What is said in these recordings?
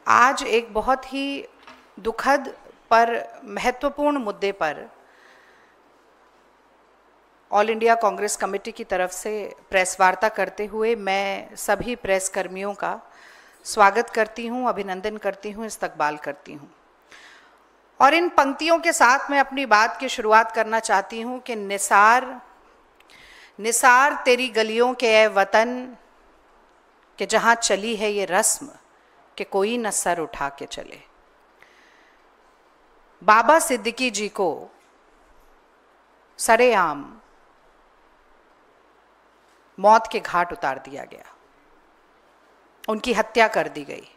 आज एक बहुत ही दुखद पर महत्वपूर्ण मुद्दे पर ऑल इंडिया कांग्रेस कमेटी की तरफ से प्रेस वार्ता करते हुए मैं सभी प्रेस कर्मियों का स्वागत करती हूं, अभिनंदन करती हूं, इस्तकबाल करती हूं। और इन पंक्तियों के साथ मैं अपनी बात की शुरुआत करना चाहती हूं कि निसार निसार तेरी गलियों के ए वतन कि जहां चली है ये रस्म कि कोई न सर उठा के चले। बाबा सिद्दीकी जी को सरेआम मौत के घाट उतार दिया गया, उनकी हत्या कर दी गई।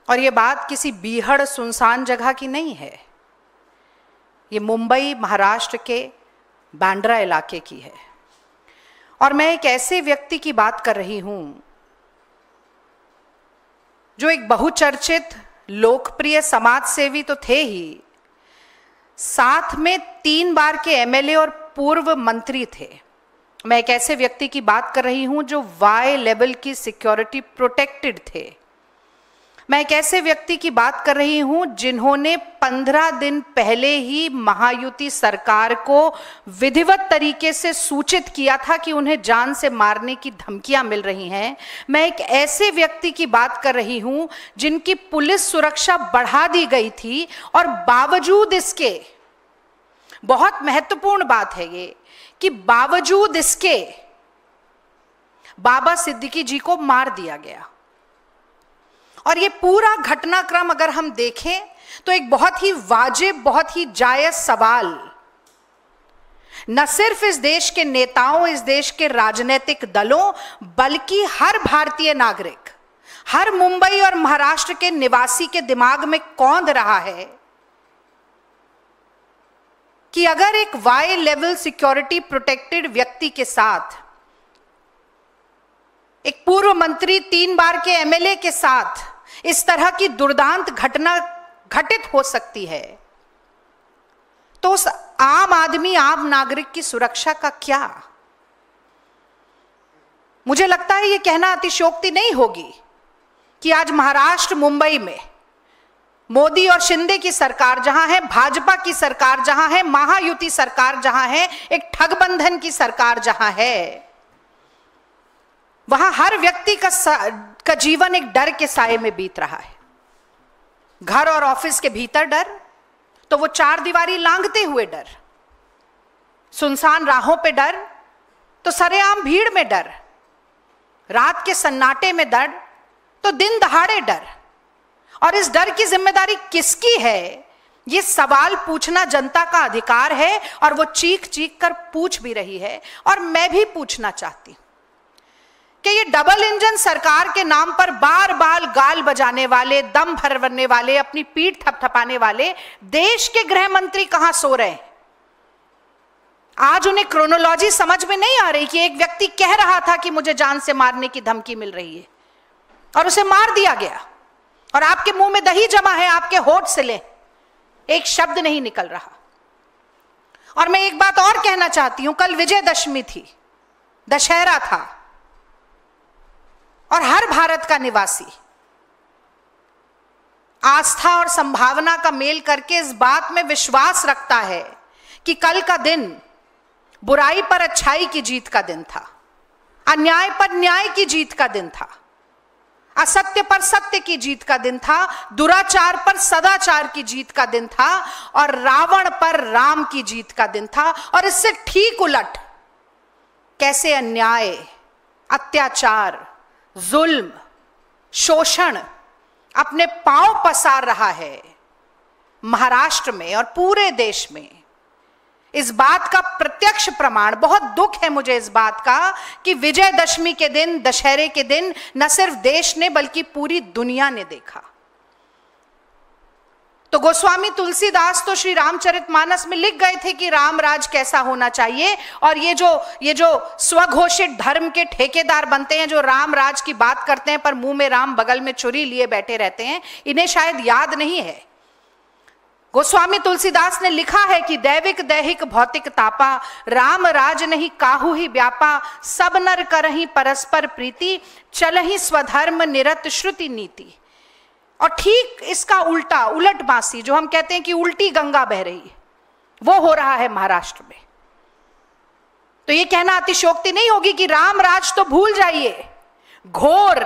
और ये बात किसी बीहड़ सुनसान जगह की नहीं है, ये मुंबई महाराष्ट्र के बांद्रा इलाके की है। और मैं एक ऐसे व्यक्ति की बात कर रही हूं जो एक बहुचर्चित लोकप्रिय समाज सेवी तो थे ही, साथ में 3 बार के एमएलए और पूर्व मंत्री थे। मैं एक ऐसे व्यक्ति की बात कर रही हूं जो वाई लेवल की सिक्योरिटी प्रोटेक्टेड थे। मैं एक ऐसे व्यक्ति की बात कर रही हूं जिन्होंने 15 दिन पहले ही महायुति सरकार को विधिवत तरीके से सूचित किया था कि उन्हें जान से मारने की धमकियां मिल रही हैं। मैं एक ऐसे व्यक्ति की बात कर रही हूं जिनकी पुलिस सुरक्षा बढ़ा दी गई थी और बावजूद इसके, बहुत महत्वपूर्ण बात है ये, कि बावजूद इसके बाबा सिद्दीकी जी को मार दिया गया। और ये पूरा घटनाक्रम अगर हम देखें तो एक बहुत ही वाजिब, बहुत ही जायज सवाल न सिर्फ इस देश के नेताओं, इस देश के राजनीतिक दलों, बल्कि हर भारतीय नागरिक, हर मुंबई और महाराष्ट्र के निवासी के दिमाग में कौंध रहा है कि अगर एक वाई लेवल सिक्योरिटी प्रोटेक्टेड व्यक्ति के साथ, एक पूर्व मंत्री, 3 बार के एमएलए के साथ इस तरह की दुर्दांत घटना घटित हो सकती है, तो उस आम आदमी, आम नागरिक की सुरक्षा का क्या? मुझे लगता है यह कहना अतिशयोक्ति नहीं होगी कि आज महाराष्ट्र, मुंबई में मोदी और शिंदे की सरकार जहां है, भाजपा की सरकार जहां है, महायुति सरकार जहां है, एक ठगबंधन की सरकार जहां है, वहां हर व्यक्ति का जीवन एक डर के साए में बीत रहा है। घर और ऑफिस के भीतर डर, तो वो 4 दीवारी लांघते हुए डर, सुनसान राहों पे डर, तो सरेआम भीड़ में डर, रात के सन्नाटे में डर, तो दिन दहाड़े डर। और इस डर की जिम्मेदारी किसकी है? ये सवाल पूछना जनता का अधिकार है और वो चीख चीख कर पूछ भी रही है। और मैं भी पूछना चाहती हूं कि ये डबल इंजन सरकार के नाम पर बार बार गाल बजाने वाले, दम भरने वाले, अपनी पीठ थपथपाने वाले देश के गृह मंत्री कहां सो रहे हैं? आज उन्हें क्रोनोलॉजी समझ में नहीं आ रही कि एक व्यक्ति कह रहा था कि मुझे जान से मारने की धमकी मिल रही है और उसे मार दिया गया, और आपके मुंह में दही जमा है, आपके होठ से ले एक शब्द नहीं निकल रहा। और मैं एक बात और कहना चाहती हूं, कल विजयदशमी थी, दशहरा था, और हर भारत का निवासी आस्था और संभावना का मेल करके इस बात में विश्वास रखता है कि कल का दिन बुराई पर अच्छाई की जीत का दिन था, अन्याय पर न्याय की जीत का दिन था, असत्य पर सत्य की जीत का दिन था, दुराचार पर सदाचार की जीत का दिन था, और रावण पर राम की जीत का दिन था। और इससे ठीक उलट कैसे अन्याय, अत्याचार, जुल्म, शोषण अपने पांव पसार रहा है महाराष्ट्र में और पूरे देश में। इस बात का प्रत्यक्ष प्रमाण, बहुत दुख है मुझे इस बात का कि विजयदशमी के दिन, दशहरे के दिन न सिर्फ देश ने बल्कि पूरी दुनिया ने देखा। तो गोस्वामी तुलसीदास तो श्री रामचरितमानस में लिख गए थे कि राम राज कैसा होना चाहिए, और ये जो स्वघोषित धर्म के ठेकेदार बनते हैं, जो राम राज की बात करते हैं पर मुंह में राम बगल में छुरी लिए बैठे रहते हैं, इन्हें शायद याद नहीं है। गोस्वामी तुलसीदास ने लिखा है कि दैविक दैहिक भौतिक तापा, राम राज नहीं काहू ही व्यापा, सब नर करही परस्पर प्रीति, चलही स्वधर्म निरत श्रुति नीति। और ठीक इसका उल्टा, उलट बांसी, जो हम कहते हैं कि उल्टी गंगा बह रही है, वो हो रहा है महाराष्ट्र में। तो ये कहना अतिशयोक्ति नहीं होगी कि राम राज तो भूल जाइए, घोर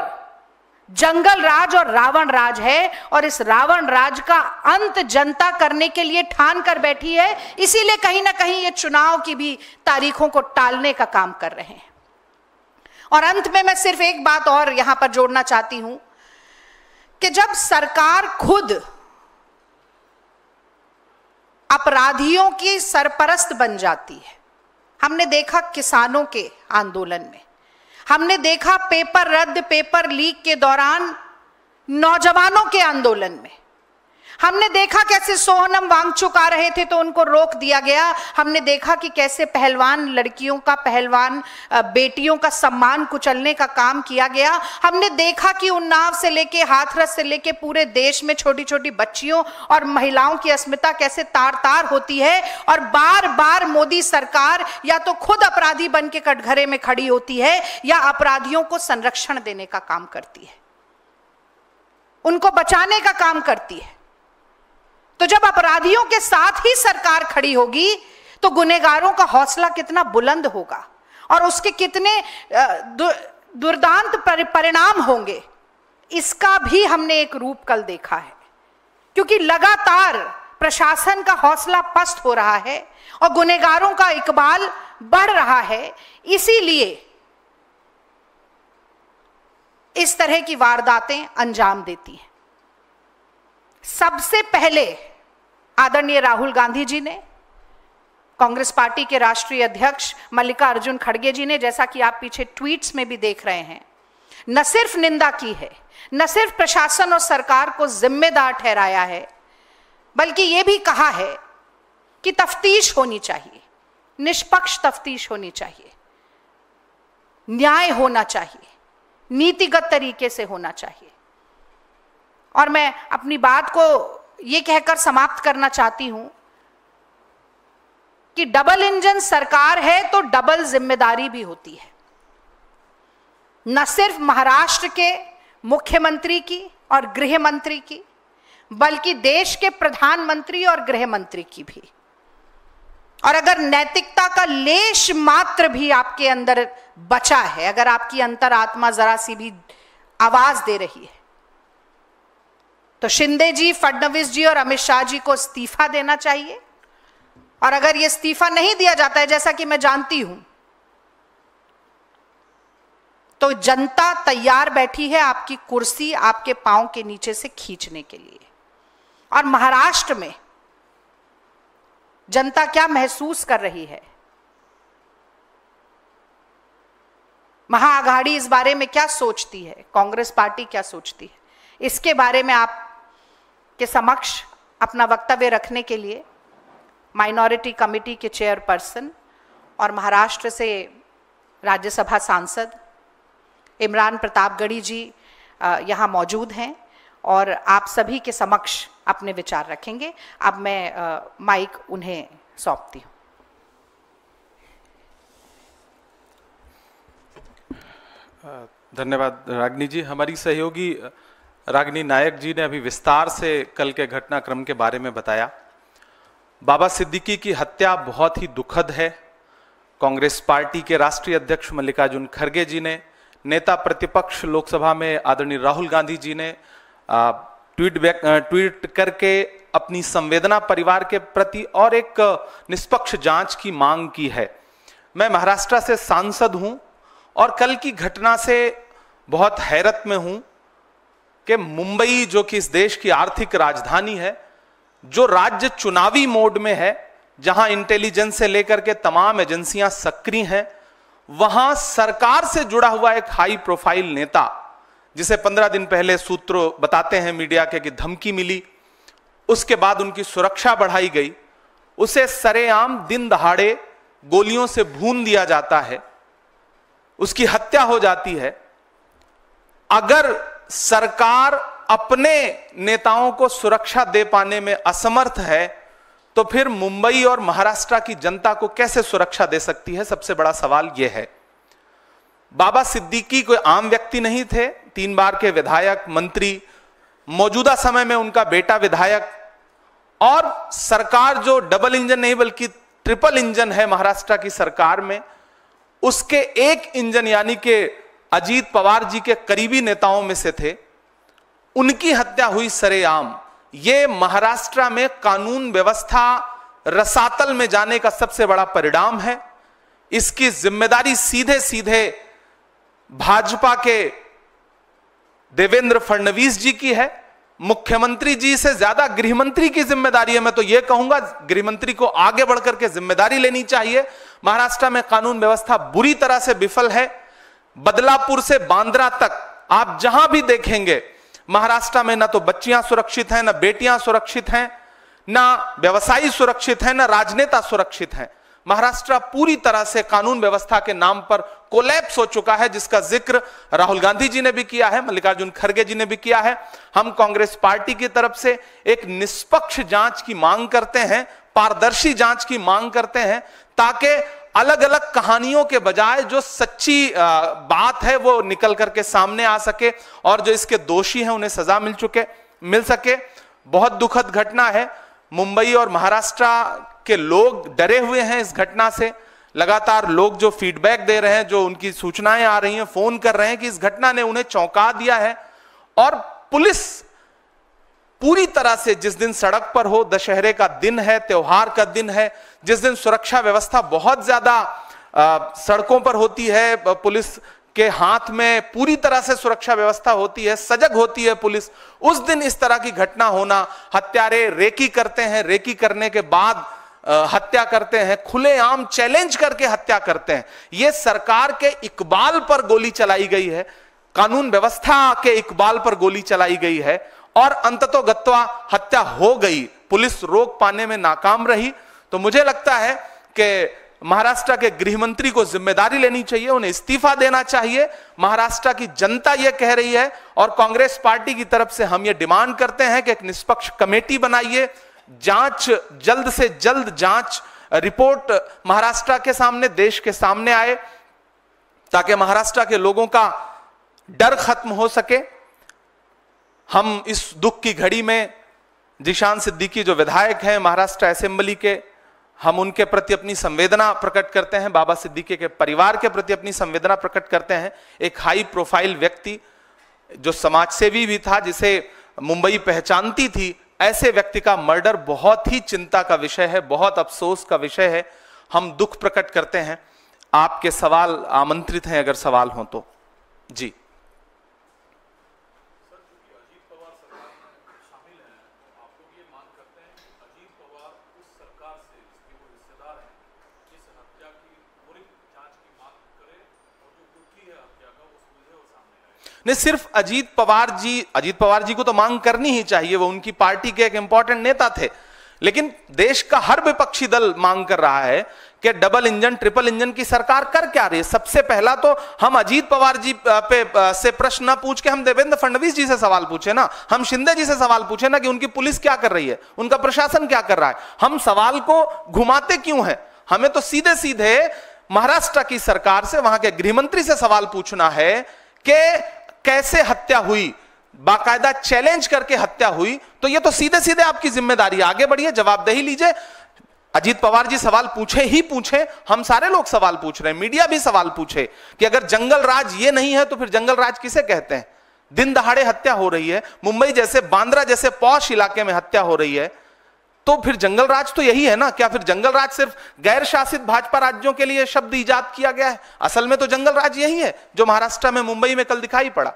जंगल राज और रावण राज है, और इस रावण राज का अंत जनता करने के लिए ठान कर बैठी है। इसीलिए कहीं ना कहीं ये चुनाव की भी तारीखों को टालने का काम कर रहे हैं। और अंत में मैं सिर्फ एक बात और यहां पर जोड़ना चाहती हूं कि जब सरकार खुद अपराधियों की सरपरस्त बन जाती है, हमने देखा किसानों के आंदोलन में, हमने देखा पेपर रद्द, पेपर लीक के दौरान नौजवानों के आंदोलन में, हमने देखा कैसे सोहनम वांगचुक आ रहे थे तो उनको रोक दिया गया, हमने देखा कि कैसे पहलवान लड़कियों का, पहलवान बेटियों का सम्मान कुचलने का काम किया गया, हमने देखा कि उन्नाव से लेके हाथरस से लेके पूरे देश में छोटी छोटी बच्चियों और महिलाओं की अस्मिता कैसे तार तार होती है, और बार बार मोदी सरकार या तो खुद अपराधी बन के कटघरे में खड़ी होती है या अपराधियों को संरक्षण देने का काम करती है, उनको बचाने का काम करती है। तो जब अपराधियों के साथ ही सरकार खड़ी होगी तो गुनहगारों का हौसला कितना बुलंद होगा और उसके कितने दुर्दांत परिणाम होंगे, इसका भी हमने एक रूप कल देखा है। क्योंकि लगातार प्रशासन का हौसला पस्त हो रहा है और गुनहगारों का इकबाल बढ़ रहा है, इसीलिए इस तरह की वारदातें अंजाम देती हैं। सबसे पहले आदरणीय राहुल गांधी जी ने, कांग्रेस पार्टी के राष्ट्रीय अध्यक्ष मल्लिकार्जुन खड़गे जी ने, जैसा कि आप पीछे ट्वीट्स में भी देख रहे हैं, न सिर्फ निंदा की है, न सिर्फ प्रशासन और सरकार को जिम्मेदार ठहराया है, बल्कि यह भी कहा है कि तफ्तीश होनी चाहिए, निष्पक्ष तफ्तीश होनी चाहिए, न्याय होना चाहिए, नीतिगत तरीके से होना चाहिए। और मैं अपनी बात को यह कहकर समाप्त करना चाहती हूं कि डबल इंजन सरकार है तो डबल जिम्मेदारी भी होती है, न सिर्फ महाराष्ट्र के मुख्यमंत्री की और गृह मंत्री की, बल्कि देश के प्रधानमंत्री और गृह मंत्री की भी। और अगर नैतिकता का लेश मात्र भी आपके अंदर बचा है, अगर आपकी अंतरात्मा जरा सी भी आवाज दे रही है, तो शिंदे जी, फडणवीस जी और अमित शाह जी को इस्तीफा देना चाहिए। और अगर यह इस्तीफा नहीं दिया जाता है, जैसा कि मैं जानती हूं, तो जनता तैयार बैठी है आपकी कुर्सी आपके पांव के नीचे से खींचने के लिए। और महाराष्ट्र में जनता क्या महसूस कर रही है, महाआघाड़ी इस बारे में क्या सोचती है, कांग्रेस पार्टी क्या सोचती है, इसके बारे में आप के समक्ष अपना वक्तव्य रखने के लिए माइनॉरिटी कमेटी के चेयरपर्सन और महाराष्ट्र से राज्यसभा सांसद इमरान प्रतापगढ़ी जी यहाँ मौजूद हैं और आप सभी के समक्ष अपने विचार रखेंगे। अब मैं माइक उन्हें सौंपती हूँ। धन्यवाद रागिनी जी। हमारी सहयोगी रागिनी नायक जी ने अभी विस्तार से कल के घटनाक्रम के बारे में बताया। बाबा सिद्दीकी की हत्या बहुत ही दुखद है। कांग्रेस पार्टी के राष्ट्रीय अध्यक्ष मल्लिकार्जुन खड़गे जी ने, नेता प्रतिपक्ष लोकसभा में आदरणीय राहुल गांधी जी ने ट्वीट करके अपनी संवेदना परिवार के प्रति और एक निष्पक्ष जांच की मांग की है। मैं महाराष्ट्र से सांसद हूं और कल की घटना से बहुत हैरत में हूं कि मुंबई, जो कि इस देश की आर्थिक राजधानी है, जो राज्य चुनावी मोड में है, जहां इंटेलिजेंस से लेकर के तमाम एजेंसियां सक्रिय हैं, वहां सरकार से जुड़ा हुआ एक हाई प्रोफाइल नेता, जिसे 15 दिन पहले सूत्र बताते हैं मीडिया के कि धमकी मिली, उसके बाद उनकी सुरक्षा बढ़ाई गई, उसे सरेआम दिन दहाड़े गोलियों से भून दिया जाता है, उसकी हत्या हो जाती है। अगर सरकार अपने नेताओं को सुरक्षा दे पाने में असमर्थ है तो फिर मुंबई और महाराष्ट्र की जनता को कैसे सुरक्षा दे सकती है? सबसे बड़ा सवाल यह है। बाबा सिद्दीकी कोई आम व्यक्ति नहीं थे, 3 बार के विधायक, मंत्री, मौजूदा समय में उनका बेटा विधायक, और सरकार जो डबल इंजन नहीं बल्कि ट्रिपल इंजन है महाराष्ट्र की सरकार में, उसके एक इंजन यानी कि अजीत पवार जी के करीबी नेताओं में से थे, उनकी हत्या हुई सरेआम। यह महाराष्ट्र में कानून व्यवस्था रसातल में जाने का सबसे बड़ा परिणाम है। इसकी जिम्मेदारी सीधे सीधे भाजपा के देवेंद्र फडणवीस जी की है। मुख्यमंत्री जी से ज्यादा गृहमंत्री की जिम्मेदारी है। मैं तो यह कहूंगा गृहमंत्री को आगे बढ़कर के जिम्मेदारी लेनी चाहिए। महाराष्ट्र में कानून व्यवस्था बुरी तरह से विफल है। बदलापुर से बांद्रा तक आप जहां भी देखेंगे महाराष्ट्र में ना तो बच्चियां सुरक्षित हैं, ना बेटियां सुरक्षित हैं, ना व्यवसायी सुरक्षित हैं, ना राजनेता सुरक्षित हैं। महाराष्ट्र पूरी तरह से कानून व्यवस्था के नाम पर कोलैप्स हो चुका है, जिसका जिक्र राहुल गांधी जी ने भी किया है, मल्लिकार्जुन खड़गे जी ने भी किया है। हम कांग्रेस पार्टी की तरफ से एक निष्पक्ष जांच की मांग करते हैं, पारदर्शी जांच की मांग करते हैं, ताकि अलग अलग कहानियों के बजाय जो सच्ची बात है वो निकल करके सामने आ सके और जो इसके दोषी हैं उन्हें सजा मिल सके। बहुत दुखद घटना है। मुंबई और महाराष्ट्र के लोग डरे हुए हैं इस घटना से। लगातार लोग जो फीडबैक दे रहे हैं, जो उनकी सूचनाएं आ रही हैं, फोन कर रहे हैं कि इस घटना ने उन्हें चौंका दिया है। और पुलिस पूरी तरह से जिस दिन सड़क पर हो, दशहरे का दिन है, त्योहार का दिन है, जिस दिन सुरक्षा व्यवस्था बहुत ज्यादा सड़कों पर होती है, पुलिस के हाथ में पूरी तरह से सुरक्षा व्यवस्था होती है, सजग होती है पुलिस, उस दिन इस तरह की घटना होना, हत्यारे रेकी करते हैं, रेकी करने के बाद हत्या करते हैं, खुलेआम चैलेंज करके हत्या करते हैं। यह सरकार के इकबाल पर गोली चलाई गई है, कानून व्यवस्था के इकबाल पर गोली चलाई गई है और अंततोगत्वा हत्या हो गई। पुलिस रोक पाने में नाकाम रही। तो मुझे लगता है कि महाराष्ट्र के गृहमंत्री को जिम्मेदारी लेनी चाहिए, उन्हें इस्तीफा देना चाहिए। महाराष्ट्र की जनता यह कह रही है और कांग्रेस पार्टी की तरफ से हम यह डिमांड करते हैं कि एक निष्पक्ष कमेटी बनाइए, जांच जल्द से जल्द जांच रिपोर्ट महाराष्ट्र के सामने, देश के सामने आए, ताकि महाराष्ट्र के लोगों का डर खत्म हो सके। हम इस दुख की घड़ी में जिशान सिद्दीकी जो विधायक हैं महाराष्ट्र असेंबली के, हम उनके प्रति अपनी संवेदना प्रकट करते हैं, बाबा सिद्दीकी के परिवार के प्रति अपनी संवेदना प्रकट करते हैं। एक हाई प्रोफाइल व्यक्ति जो समाजसेवी भी था, जिसे मुंबई पहचानती थी, ऐसे व्यक्ति का मर्डर बहुत ही चिंता का विषय है, बहुत अफसोस का विषय है। हम दुख प्रकट करते हैं। आपके सवाल आमंत्रित हैं अगर सवाल हो तो। जी नहीं, सिर्फ अजीत पवार जी को तो मांग करनी ही चाहिए, वो उनकी पार्टी के एक इंपॉर्टेंट नेता थे, लेकिन देश का हर विपक्षी दल मांग कर रहा है कि डबल इंजन ट्रिपल इंजन की सरकार कर क्या रही है। सबसे पहला तो हम अजीत पवार जी पे से प्रश्न न पूछ के हम देवेंद्र फडणवीस जी से सवाल पूछे ना, हम शिंदे जी से सवाल पूछे ना कि उनकी पुलिस क्या कर रही है, उनका प्रशासन क्या कर रहा है। हम सवाल को घुमाते क्यों हैं? हमें तो सीधे सीधे महाराष्ट्र की सरकार से, वहां के गृहमंत्री से सवाल पूछना है कि कैसे हत्या हुई, बाकायदा चैलेंज करके हत्या हुई। तो ये तो सीधे सीधे आपकी जिम्मेदारी, आगे बढ़िए, जवाबदेही लीजिए। अजीत पवार जी सवाल पूछे ही पूछे, हम सारे लोग सवाल पूछ रहे हैं, मीडिया भी सवाल पूछे कि अगर जंगल राज ये नहीं है तो फिर जंगल राज किसे कहते हैं? दिन दहाड़े हत्या हो रही है, मुंबई जैसे, बांद्रा जैसे पॉश इलाके में हत्या हो रही है, तो फिर जंगल राज तो यही है ना? क्या फिर जंगल राज सिर्फ गैर शासित भाजपा राज्यों के लिए शब्द इजाद किया गया है? असल में तो जंगल राज यही है जो महाराष्ट्र में, मुंबई में कल दिखाई पड़ा।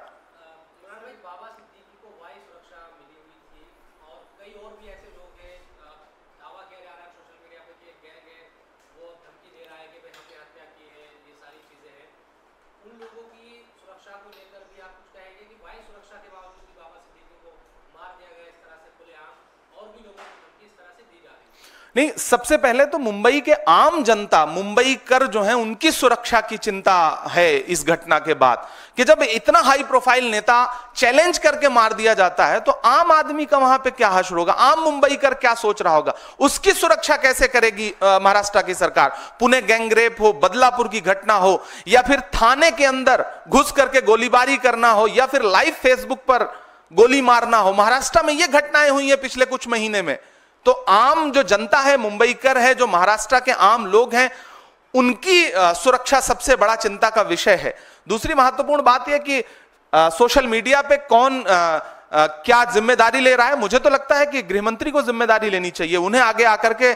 नहीं, सबसे पहले तो मुंबई के आम जनता, मुंबई कर जो है, उनकी सुरक्षा की चिंता है इस घटना के बाद, कि जब इतना हाई प्रोफाइल नेता चैलेंज करके मार दिया जाता है तो आम आदमी का वहां पे क्या हश्र होगा, आम मुंबई कर क्या सोच रहा होगा, उसकी सुरक्षा कैसे करेगी महाराष्ट्र की सरकार? पुणे गैंगरेप हो, बदलापुर की घटना हो, या फिर थाने के अंदर घुस करके गोलीबारी करना हो, या फिर लाइव फेसबुक पर गोली मारना हो। महाराष्ट्र में ये घटनाएं हुई हैं पिछले कुछ महीने में। तो आम जो जनता है, मुंबईकर है, जो महाराष्ट्र के आम लोग हैं, उनकी सुरक्षा सबसे बड़ा चिंता का विषय है। दूसरी महत्वपूर्ण बात यह कि सोशल मीडिया पे कौन क्या जिम्मेदारी ले रहा है। मुझे तो लगता है कि गृहमंत्री को जिम्मेदारी लेनी चाहिए। उन्हें आगे आकर के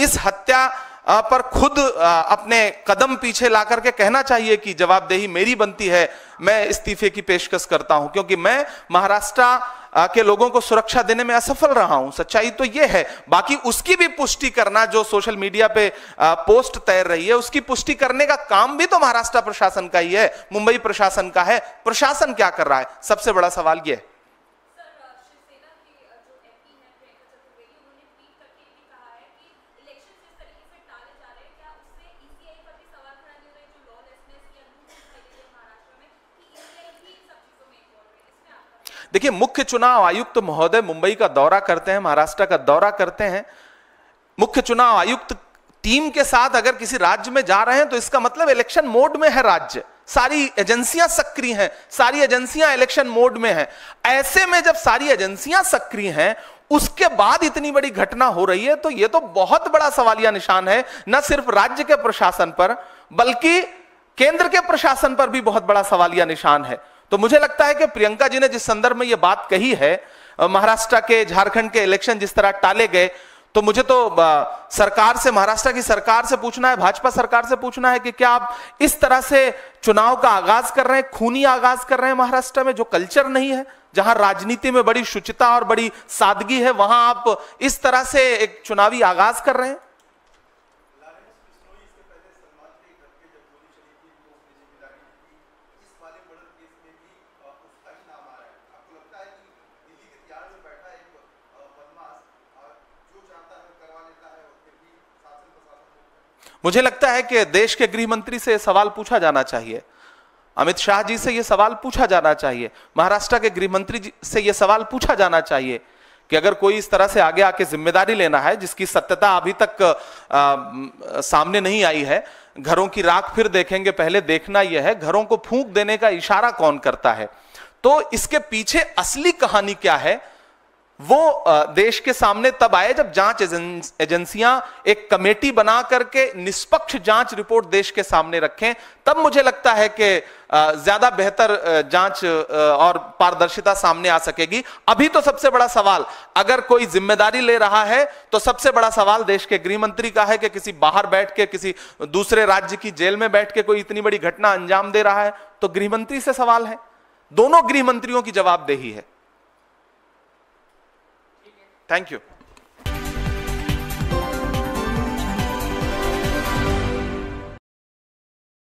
इस हत्या पर खुद अपने कदम पीछे ला करके कहना चाहिए कि जवाबदेही मेरी बनती है, मैं इस्तीफे की पेशकश करता हूं, क्योंकि मैं महाराष्ट्र के लोगों को सुरक्षा देने में असफल रहा हूं। सच्चाई तो यह है। बाकी उसकी भी पुष्टि करना, जो सोशल मीडिया पे पोस्ट तैर रही है, उसकी पुष्टि करने का काम भी तो महाराष्ट्र प्रशासन का ही है, मुंबई प्रशासन का है। प्रशासन क्या कर रहा है, सबसे बड़ा सवाल यह है। देखिए, मुख्य चुनाव आयुक्त महोदय मुंबई का दौरा करते हैं, महाराष्ट्र का दौरा करते हैं। मुख्य चुनाव आयुक्त टीम के साथ अगर किसी राज्य में जा रहे हैं तो इसका मतलब इलेक्शन मोड में है राज्य। सारी एजेंसियां सक्रिय हैं, सारी एजेंसियां इलेक्शन मोड में हैं। ऐसे में जब सारी एजेंसियां सक्रिय हैं, उसके बाद इतनी बड़ी घटना हो रही है, तो यह तो बहुत बड़ा सवालिया निशान है, न सिर्फ राज्य के प्रशासन पर बल्कि केंद्र के प्रशासन पर भी बहुत बड़ा सवालिया निशान है। तो मुझे लगता है कि प्रियंका जी ने जिस संदर्भ में यह बात कही है, महाराष्ट्र के, झारखंड के इलेक्शन जिस तरह टाले गए, तो मुझे तो सरकार से, महाराष्ट्र की सरकार से पूछना है, भाजपा सरकार से पूछना है कि क्या आप इस तरह से चुनाव का आगाज कर रहे हैं, खूनी आगाज कर रहे हैं महाराष्ट्र में, जो कल्चर नहीं है, जहां राजनीति में बड़ी शुचिता और बड़ी सादगी है, वहां आप इस तरह से एक चुनावी आगाज कर रहे हैं। मुझे लगता है कि देश के गृह मंत्री से यह सवाल पूछा जाना चाहिए, अमित शाह जी से यह सवाल पूछा जाना चाहिए, महाराष्ट्र के गृह मंत्री जी से यह सवाल पूछा जाना चाहिए कि अगर कोई इस तरह से आगे आके जिम्मेदारी लेना है जिसकी सत्यता अभी तक सामने नहीं आई है, घरों की राख फिर देखेंगे, पहले देखना यह है घरों को फूंक देने का इशारा कौन करता है। तो इसके पीछे असली कहानी क्या है, वो देश के सामने तब आए जब जांच एजेंसियां एक कमेटी बना करके निष्पक्ष जांच रिपोर्ट देश के सामने रखें। तब मुझे लगता है कि ज्यादा बेहतर जांच और पारदर्शिता सामने आ सकेगी। अभी तो सबसे बड़ा सवाल, अगर कोई जिम्मेदारी ले रहा है तो सबसे बड़ा सवाल देश के गृह मंत्री का है कि किसी बाहर बैठ के, किसी दूसरे राज्य की जेल में बैठ के कोई इतनी बड़ी घटना अंजाम दे रहा है, तो गृह मंत्री से सवाल है। दोनों गृह मंत्रियों की जवाबदेही है। Thank you.